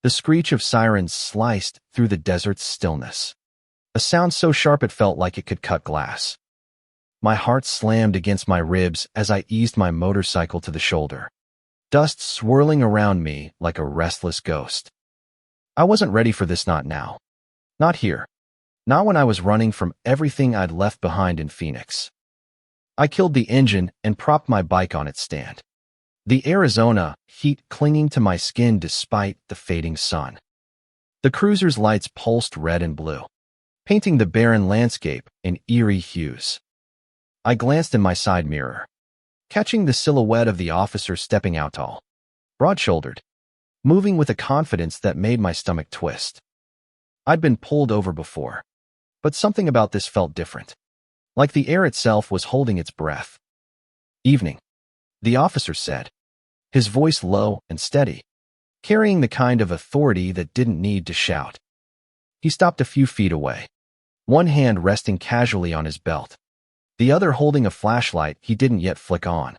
The screech of sirens sliced through the desert's stillness. A sound so sharp it felt like it could cut glass. My heart slammed against my ribs as I eased my motorcycle to the shoulder, dust swirling around me like a restless ghost. I wasn't ready for this, not now. Not here. Not when I was running from everything I'd left behind in Phoenix. I killed the engine and propped my bike on its stand, the Arizona heat clinging to my skin despite the fading sun. The cruiser's lights pulsed red and blue, painting the barren landscape in eerie hues. I glanced in my side mirror, catching the silhouette of the officer stepping out tall, broad-shouldered, moving with a confidence that made my stomach twist. I'd been pulled over before, but something about this felt different, like the air itself was holding its breath. "Evening," the officer said, his voice low and steady, carrying the kind of authority that didn't need to shout. He stopped a few feet away, one hand resting casually on his belt, the other holding a flashlight he didn't yet flick on.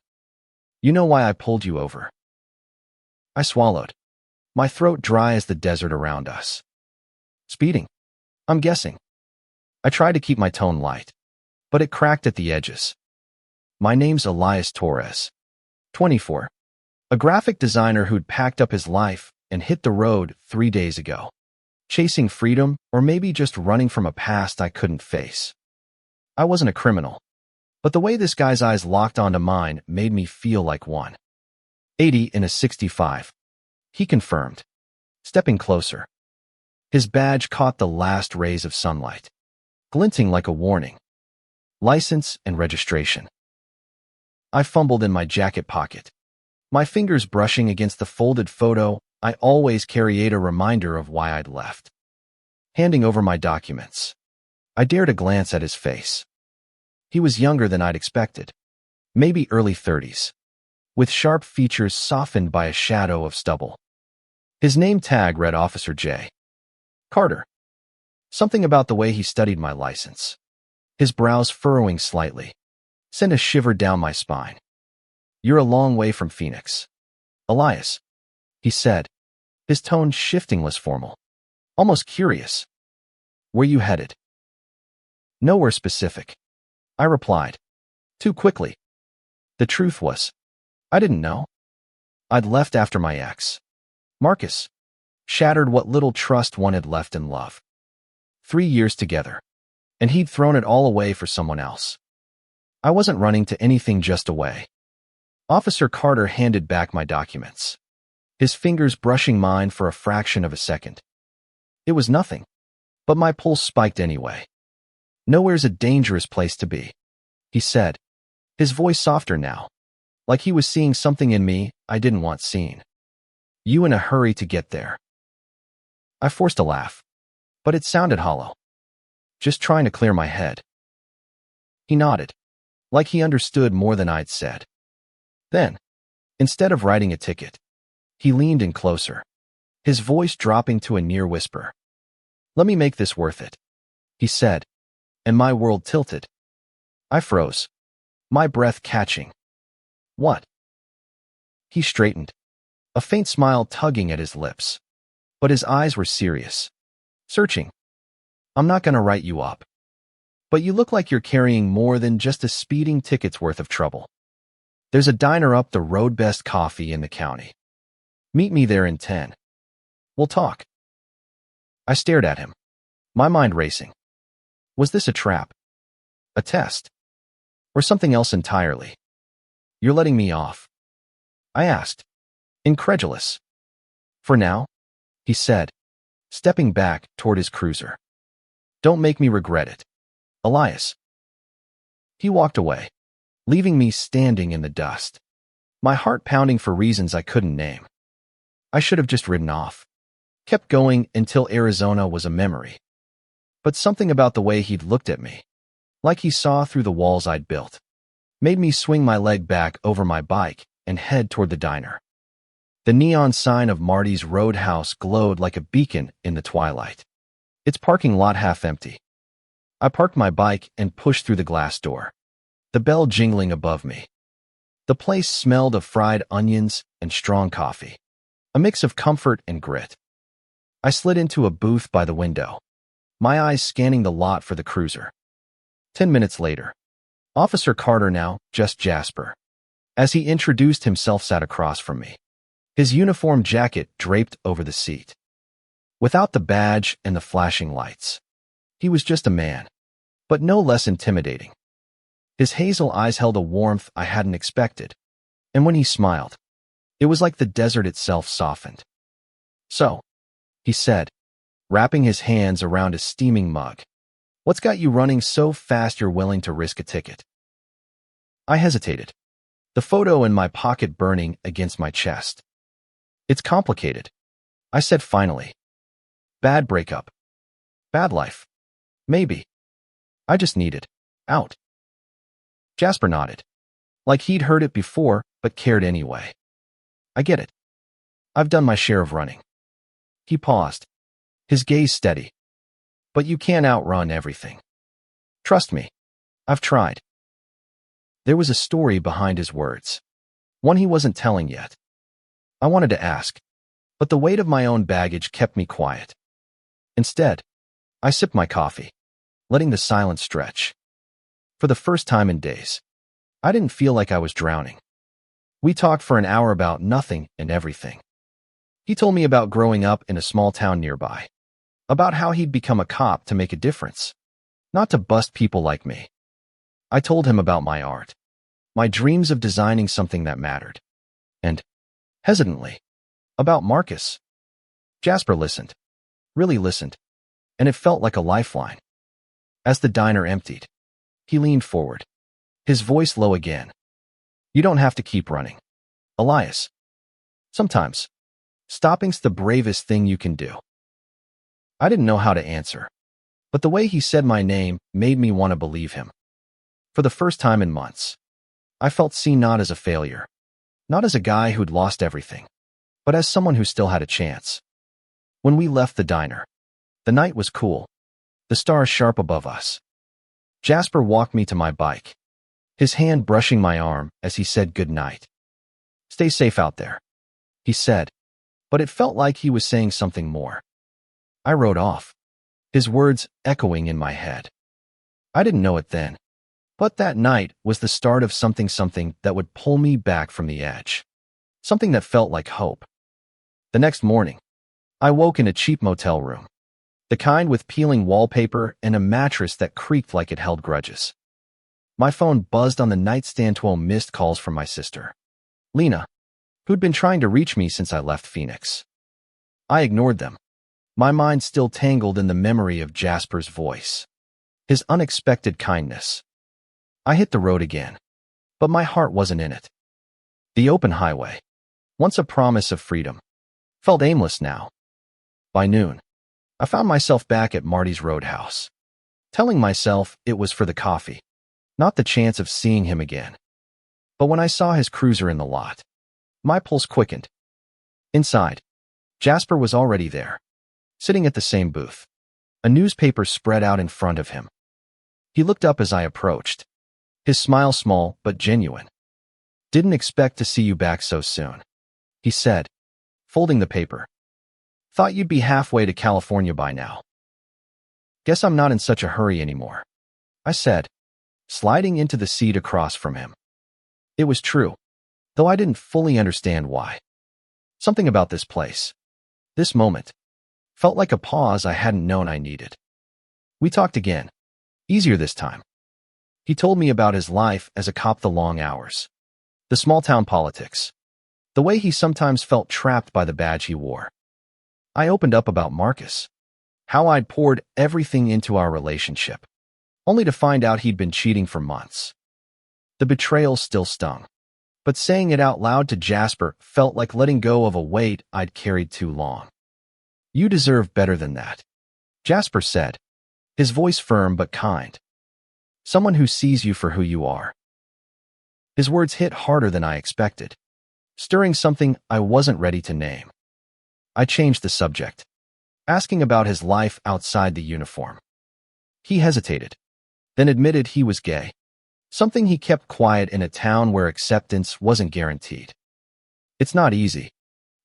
"You know why I pulled you over?" I swallowed, my throat dry as the desert around us. "Speeding, I'm guessing." I tried to keep my tone light, but it cracked at the edges. "My name's Elias Torres, 24, a graphic designer who'd packed up his life and hit the road 3 days ago, chasing freedom or maybe just running from a past I couldn't face. I wasn't a criminal, but the way this guy's eyes locked onto mine made me feel like one. 80 in a 65, he confirmed, stepping closer. His badge caught the last rays of sunlight, glinting like a warning. "License and registration." I fumbled in my jacket pocket, my fingers brushing against the folded photo I always carried, a reminder of why I'd left. Handing over my documents, I dared a glance at his face. He was younger than I'd expected, maybe early 30s, with sharp features softened by a shadow of stubble. His name tag read Officer J. Carter. Something about the way he studied my license, his brows furrowing slightly, sent a shiver down my spine. "You're a long way from Phoenix, Elias," he said, his tone shifting less formal, almost curious. "Where you headed?" "Nowhere specific," I replied, too quickly. The truth was, I didn't know. I'd left after my ex, Marcus, shattered what little trust one had left in love. 3 years together, and he'd thrown it all away for someone else. I wasn't running to anything, just away. Officer Carter handed back my documents, his fingers brushing mine for a fraction of a second. It was nothing, but my pulse spiked anyway. "Nowhere's a dangerous place to be," he said, his voice softer now, like he was seeing something in me I didn't want seen. "You in a hurry to get there?" I forced a laugh, but it sounded hollow. "Just trying to clear my head." He nodded, like he understood more than I'd said. Then, instead of writing a ticket, he leaned in closer, his voice dropping to a near whisper. "Let me make this worth it," he said, and my world tilted. I froze, my breath catching. "What?" He straightened, a faint smile tugging at his lips, but his eyes were serious, searching. "I'm not going to write you up, but you look like you're carrying more than just a speeding ticket's worth of trouble. There's a diner up the road, best coffee in the county. Meet me there in 10. We'll talk." I stared at him, my mind racing. Was this a trap? A test? Or something else entirely? "You're letting me off?" I asked, incredulous. "For now," he said, stepping back toward his cruiser. "Don't make me regret it, Elias." He walked away, leaving me standing in the dust, my heart pounding for reasons I couldn't name. I should have just ridden off, kept going until Arizona was a memory. But something about the way he'd looked at me, like he saw through the walls I'd built, made me swing my leg back over my bike and head toward the diner. The neon sign of Marty's Roadhouse glowed like a beacon in the twilight, its parking lot half empty. I parked my bike and pushed through the glass door, the bell jingling above me. The place smelled of fried onions and strong coffee, a mix of comfort and grit. I slid into a booth by the window, my eyes scanning the lot for the cruiser. 10 minutes later, Officer Carter, now just Jasper, as he introduced himself, sat across from me, his uniform jacket draped over the seat. Without the badge and the flashing lights, he was just a man, but no less intimidating. His hazel eyes held a warmth I hadn't expected, and when he smiled, it was like the desert itself softened. "So," he said, wrapping his hands around a steaming mug, "what's got you running so fast you're willing to risk a ticket?" I hesitated, the photo in my pocket burning against my chest. "It's complicated," I said finally. "Bad breakup. Bad life. Maybe. I just needed out." Jasper nodded, like he'd heard it before but cared anyway. "I get it. I've done my share of running." He paused, his gaze steady. "But you can't outrun everything. Trust me, I've tried." There was a story behind his words, one he wasn't telling yet. I wanted to ask, but the weight of my own baggage kept me quiet. Instead, I sipped my coffee, letting the silence stretch. For the first time in days, I didn't feel like I was drowning. We talked for an hour about nothing and everything. He told me about growing up in a small town nearby, about how he'd become a cop to make a difference, not to bust people like me. I told him about my art, my dreams of designing something that mattered, and, hesitantly, about Marcus. Jasper listened, really listened, and it felt like a lifeline. As the diner emptied, he leaned forward, his voice low again. "You don't have to keep running, Elias. Sometimes, stopping's the bravest thing you can do." I didn't know how to answer, but the way he said my name made me want to believe him. For the first time in months, I felt seen, not as a failure, not as a guy who'd lost everything, but as someone who still had a chance. When we left the diner, the night was cool, the stars sharp above us. Jasper walked me to my bike, his hand brushing my arm as he said goodnight. "Stay safe out there," he said, but it felt like he was saying something more. I rode off, his words echoing in my head. I didn't know it then, but that night was the start of something that would pull me back from the edge, something that felt like hope. The next morning, I woke in a cheap motel room, the kind with peeling wallpaper and a mattress that creaked like it held grudges. My phone buzzed on the nightstand, 12 missed calls from my sister, Lena, who'd been trying to reach me since I left Phoenix. I ignored them, my mind still tangled in the memory of Jasper's voice, his unexpected kindness. I hit the road again, but my heart wasn't in it. The open highway, once a promise of freedom, felt aimless now. By noon, I found myself back at Marty's Roadhouse, telling myself it was for the coffee, not the chance of seeing him again. But when I saw his cruiser in the lot, my pulse quickened. Inside, Jasper was already there, sitting at the same booth, a newspaper spread out in front of him. He looked up as I approached, his smile small but genuine. "Didn't expect to see you back so soon," he said, folding the paper. "Thought you'd be halfway to California by now." "Guess I'm not in such a hurry anymore," I said, sliding into the seat across from him. It was true, though I didn't fully understand why. Something about this place, this moment, felt like a pause I hadn't known I needed. We talked again, easier this time. He told me about his life as a cop, the long hours, the small-town politics, the way he sometimes felt trapped by the badge he wore. I opened up about Marcus, how I'd poured everything into our relationship, only to find out he'd been cheating for months. The betrayal still stung, but saying it out loud to Jasper felt like letting go of a weight I'd carried too long. "You deserve better than that," Jasper said, his voice firm but kind. "Someone who sees you for who you are." His words hit harder than I expected, stirring something I wasn't ready to name. I changed the subject, asking about his life outside the uniform. He hesitated, then admitted he was gay, something he kept quiet in a town where acceptance wasn't guaranteed. "It's not easy,"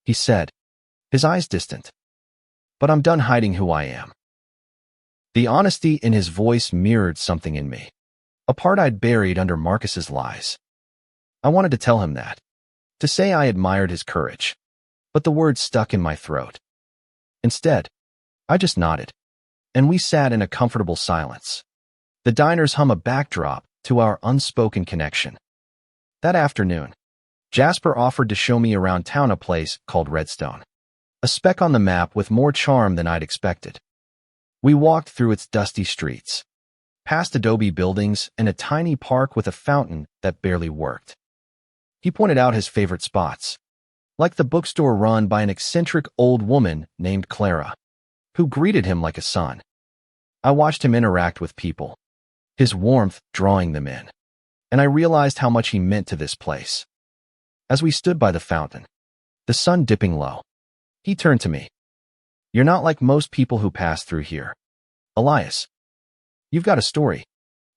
he said, his eyes distant. but I'm done hiding who I am." The honesty in his voice mirrored something in me, a part I'd buried under Marcus's lies. I wanted to tell him that, to say I admired his courage, but the words stuck in my throat. Instead, I just nodded, and we sat in a comfortable silence. The diner's hum a backdrop to our unspoken connection. That afternoon, Jasper offered to show me around town a place called Redstone, a speck on the map with more charm than I'd expected. We walked through its dusty streets, past adobe buildings and a tiny park with a fountain that barely worked. He pointed out his favorite spots, like the bookstore run by an eccentric old woman named Clara, who greeted him like a son. I watched him interact with people, his warmth drawing them in, and I realized how much he meant to this place. As we stood by the fountain, the sun dipping low, he turned to me. "You're not like most people who pass through here, Elias. You've got a story,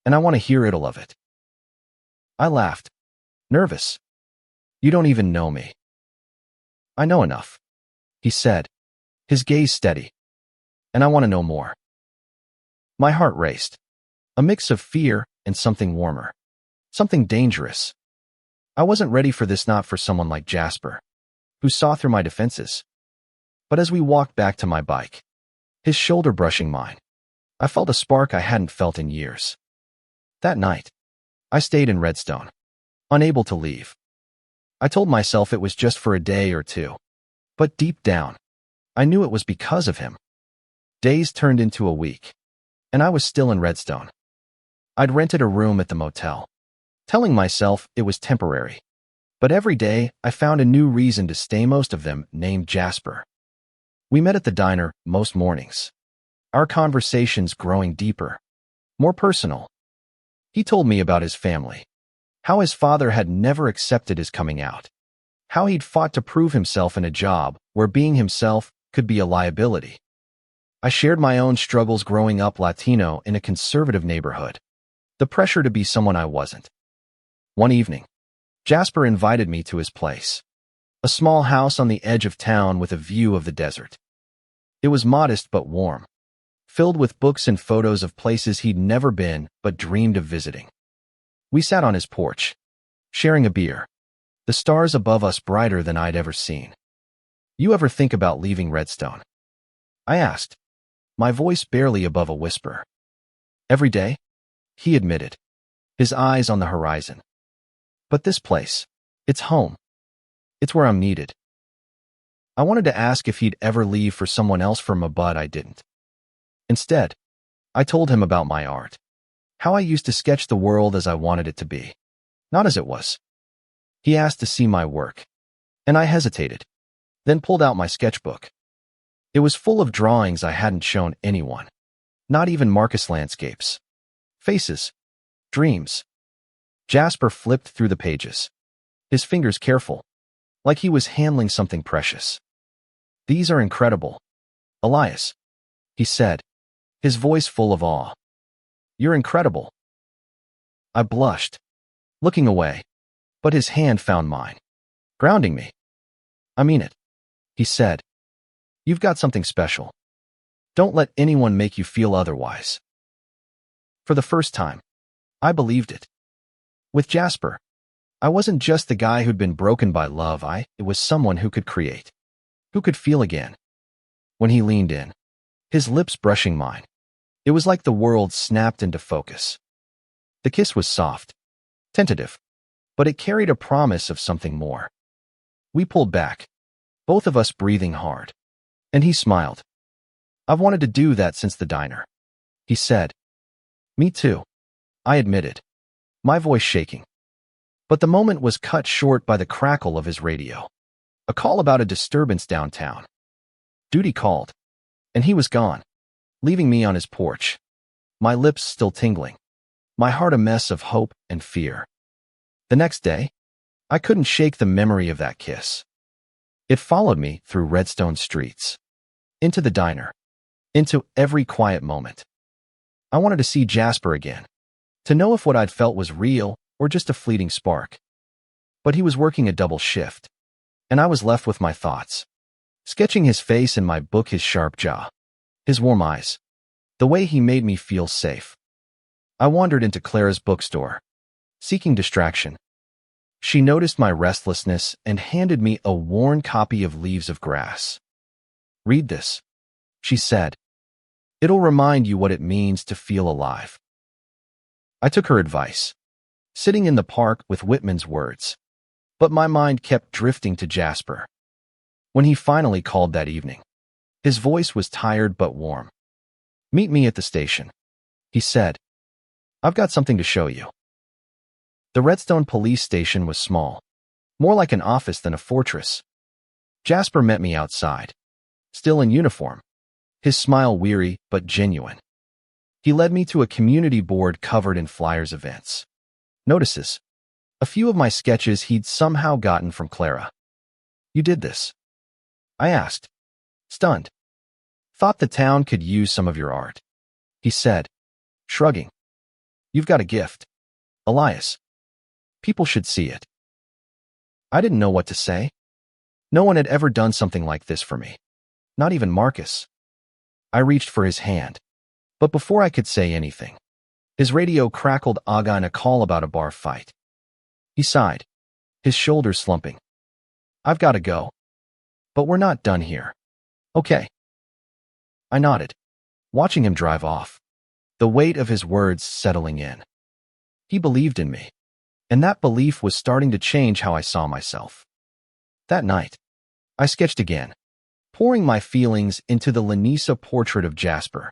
and I want to hear it all of it." I laughed, nervous. "You don't even know me." "I know enough," he said, his gaze steady. "And I want to know more." My heart raced, a mix of fear and something warmer, something dangerous. I wasn't ready for this, not for someone like Jasper, who saw through my defenses. But as we walked back to my bike, his shoulder brushing mine, I felt a spark I hadn't felt in years. That night, I stayed in Redstone, unable to leave. I told myself it was just for a day or two, but deep down, I knew it was because of him. Days turned into a week, and I was still in Redstone. I'd rented a room at the motel, telling myself it was temporary. But every day, I found a new reason to stay, most of them named Jasper. We met at the diner most mornings, our conversations growing deeper, more personal. He told me about his family, how his father had never accepted his coming out, how he'd fought to prove himself in a job where being himself could be a liability. I shared my own struggles growing up Latino in a conservative neighborhood, the pressure to be someone I wasn't. One evening, Jasper invited me to his place, a small house on the edge of town with a view of the desert. It was modest but warm, filled with books and photos of places he'd never been but dreamed of visiting. We sat on his porch, sharing a beer, the stars above us brighter than I'd ever seen. "You ever think about leaving Redstone?" I asked, my voice barely above a whisper. "Every day," he admitted, his eyes on the horizon. "But this place, it's home. It's where I'm needed." I wanted to ask if he'd ever leave for someone else from a, but I didn't. Instead, I told him about my art, how I used to sketch the world as I wanted it to be, not as it was. He asked to see my work, and I hesitated, then pulled out my sketchbook. It was full of drawings I hadn't shown anyone, not even Marcus landscapes, faces, dreams. Jasper flipped through the pages, his fingers careful, like he was handling something precious. "These are incredible, Elias," he said, his voice full of awe. "You're incredible." I blushed, looking away, but his hand found mine, grounding me. "I mean it," he said. "You've got something special. Don't let anyone make you feel otherwise." For the first time, I believed it. With Jasper, I wasn't just the guy who'd been broken by love. It was someone who could create, who could feel again. When he leaned in, his lips brushing mine, it was like the world snapped into focus. The kiss was soft, tentative, but it carried a promise of something more. We pulled back, both of us breathing hard, and he smiled. "I've wanted to do that since the diner," he said. "Me too," I admitted, my voice shaking. But the moment was cut short by the crackle of his radio, a call about a disturbance downtown. Duty called, and he was gone, leaving me on his porch, my lips still tingling, my heart a mess of hope and fear. The next day, I couldn't shake the memory of that kiss. It followed me through Redstone streets, into the diner, into every quiet moment. I wanted to see Jasper again, to know if what I'd felt was real or just a fleeting spark. But he was working a double shift, and I was left with my thoughts, sketching his face in my book, his sharp jaw, his warm eyes, the way he made me feel safe. I wandered into Clara's bookstore, seeking distraction. She noticed my restlessness and handed me a worn copy of Leaves of Grass. "Read this," she said. "It'll remind you what it means to feel alive." I took her advice, sitting in the park with Whitman's words. But my mind kept drifting to Jasper. When he finally called that evening, his voice was tired but warm. "Meet me at the station," he said. "I've got something to show you." The Redstone police station was small, more like an office than a fortress. Jasper met me outside, still in uniform, his smile weary but genuine. He led me to a community board covered in flyers, events, notices, a few of my sketches he'd somehow gotten from Clara. "You did this?" I asked, stunned. "Thought the town could use some of your art," he said, shrugging. "You've got a gift, Elias. People should see it." I didn't know what to say. No one had ever done something like this for me, not even Marcus. I reached for his hand, but before I could say anything, his radio crackled Aga in a call about a bar fight. He sighed, his shoulders slumping. "I've got to go. But we're not done here. Okay." I nodded, watching him drive off, the weight of his words settling in. He believed in me, and that belief was starting to change how I saw myself. That night, I sketched again, pouring my feelings into the Lanisa portrait of Jasper,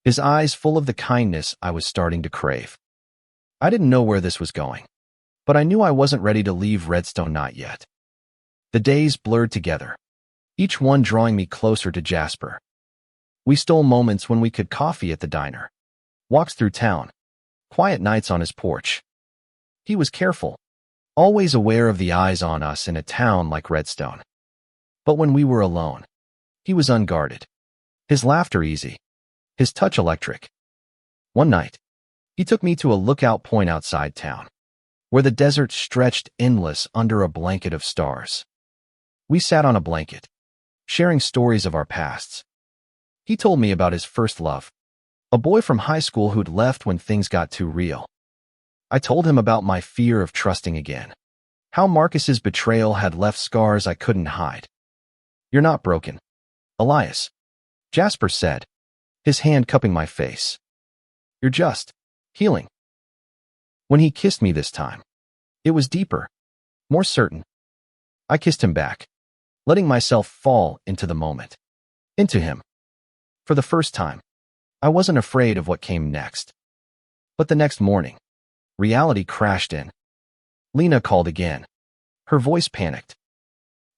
his eyes full of the kindness I was starting to crave. I didn't know where this was going, but I knew I wasn't ready to leave Redstone, not yet. The days blurred together, each one drawing me closer to Jasper. We stole moments when we could coffee at the diner, walks through town, quiet nights on his porch. He was careful, always aware of the eyes on us in a town like Redstone. But when we were alone, he was unguarded, his laughter easy, his touch electric. One night, he took me to a lookout point outside town, where the desert stretched endless under a blanket of stars. We sat on a blanket, sharing stories of our pasts. He told me about his first love, a boy from high school who'd left when things got too real. I told him about my fear of trusting again, how Marcus's betrayal had left scars I couldn't hide. "You're not broken, Elias," Jasper said, his hand cupping my face. "You're just healing." When he kissed me this time, it was deeper, more certain. I kissed him back, letting myself fall into the moment, into him. For the first time, I wasn't afraid of what came next. But the next morning, reality crashed in. Lena called again, her voice panicked.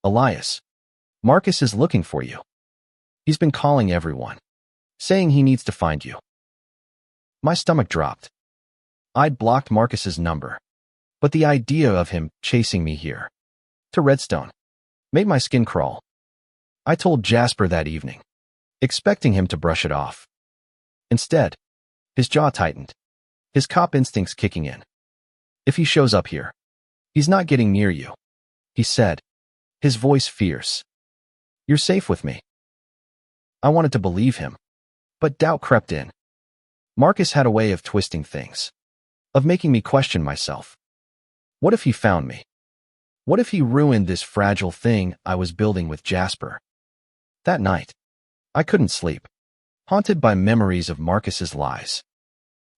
"Elias, Marcus is looking for you. He's been calling everyone, saying he needs to find you." My stomach dropped. I'd blocked Marcus's number, but the idea of him chasing me here, to Redstone, made my skin crawl. I told Jasper that evening, expecting him to brush it off. Instead, his jaw tightened, his cop instincts kicking in. "If he shows up here, he's not getting near you," he said, his voice fierce. "You're safe with me." I wanted to believe him, but doubt crept in. Marcus had a way of twisting things, of making me question myself. What if he found me? What if he ruined this fragile thing I was building with Jasper? That night, I couldn't sleep, haunted by memories of Marcus's lies.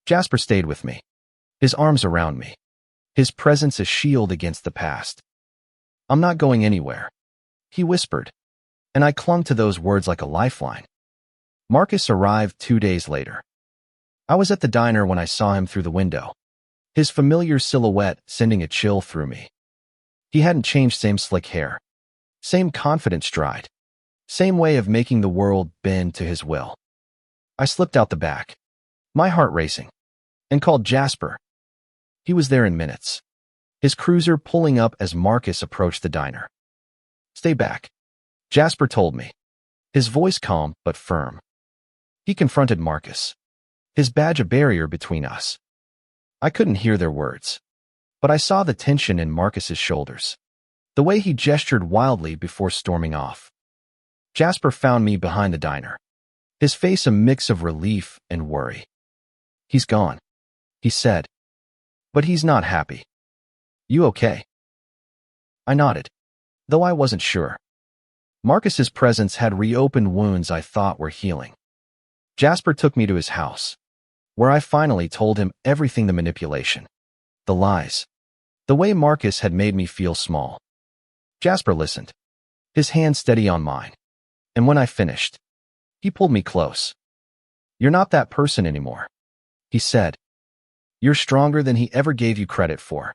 Jasper stayed with me, his arms around me, his presence a shield against the past. "I'm not going anywhere," he whispered, and I clung to those words like a lifeline. Marcus arrived 2 days later. I was at the diner when I saw him through the window, his familiar silhouette sending a chill through me. He hadn't changed, same slick hair, same confident stride, same way of making the world bend to his will. I slipped out the back, my heart racing, and called Jasper. He was there in minutes, his cruiser pulling up as Marcus approached the diner. "Stay back," Jasper told me, his voice calm but firm. He confronted Marcus, his badge a barrier between us. I couldn't hear their words, but I saw the tension in Marcus's shoulders, the way he gestured wildly before storming off. Jasper found me behind the diner, his face a mix of relief and worry. "He's gone," he said. "But he's not happy. You okay?" I nodded, though I wasn't sure. Marcus's presence had reopened wounds I thought were healing. Jasper took me to his house, where I finally told him everything: the manipulation, the lies, the way Marcus had made me feel small. Jasper listened, his hand steady on mine, and when I finished, he pulled me close. "You're not that person anymore," he said. "You're stronger than he ever gave you credit for."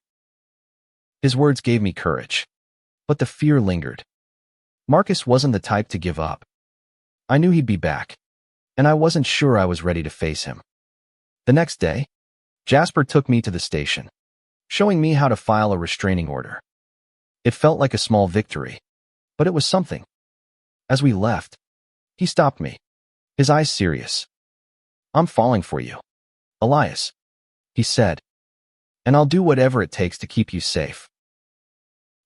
His words gave me courage, but the fear lingered. Marcus wasn't the type to give up. I knew he'd be back, and I wasn't sure I was ready to face him. The next day, Jasper took me to the station, showing me how to file a restraining order. It felt like a small victory, but it was something. As we left, he stopped me, his eyes serious. "I'm falling for you, Elias," he said, "and I'll do whatever it takes to keep you safe."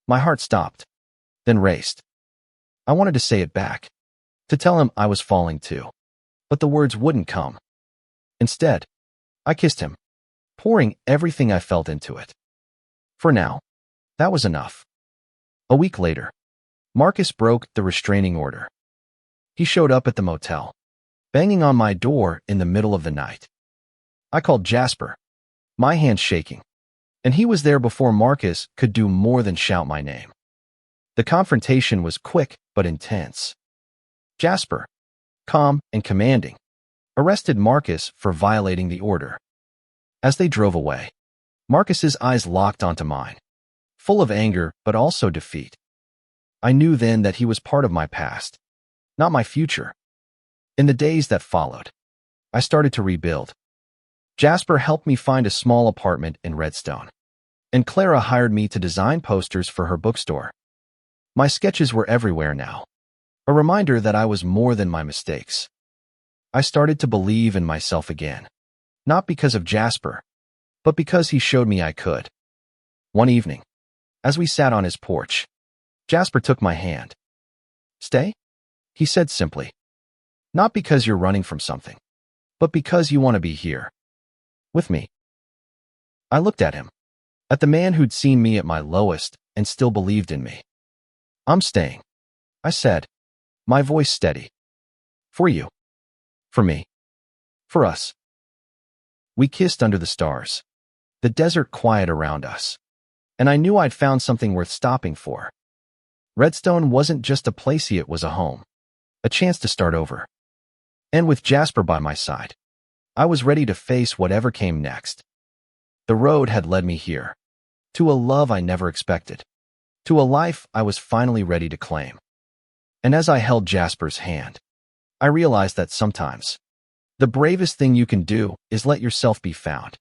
My heart stopped, then raced. I wanted to say it back, to tell him I was falling too, but the words wouldn't come. Instead, I kissed him, pouring everything I felt into it. For now, that was enough. A week later, Marcus broke the restraining order. He showed up at the motel, banging on my door in the middle of the night. I called Jasper, my hands shaking, and he was there before Marcus could do more than shout my name. The confrontation was quick but intense. Jasper, calm and commanding, arrested Marcus for violating the order. As they drove away, Marcus's eyes locked onto mine, full of anger but also defeat. I knew then that he was part of my past, not my future. In the days that followed, I started to rebuild. Jasper helped me find a small apartment in Redstone, and Clara hired me to design posters for her bookstore. My sketches were everywhere now, a reminder that I was more than my mistakes. I started to believe in myself again, not because of Jasper, but because he showed me I could. One evening, as we sat on his porch, Jasper took my hand. "Stay?" he said simply. "Not because you're running from something, but because you want to be here, with me." I looked at him, at the man who'd seen me at my lowest and still believed in me. "I'm staying," I said, my voice steady. "For you. For me. For us." We kissed under the stars, the desert quiet around us, and I knew I'd found something worth stopping for. Redstone wasn't just a place, it was a home, a chance to start over. And with Jasper by my side, I was ready to face whatever came next. The road had led me here, to a love I never expected, to a life I was finally ready to claim. And as I held Jasper's hand, I realized that sometimes the bravest thing you can do is let yourself be found.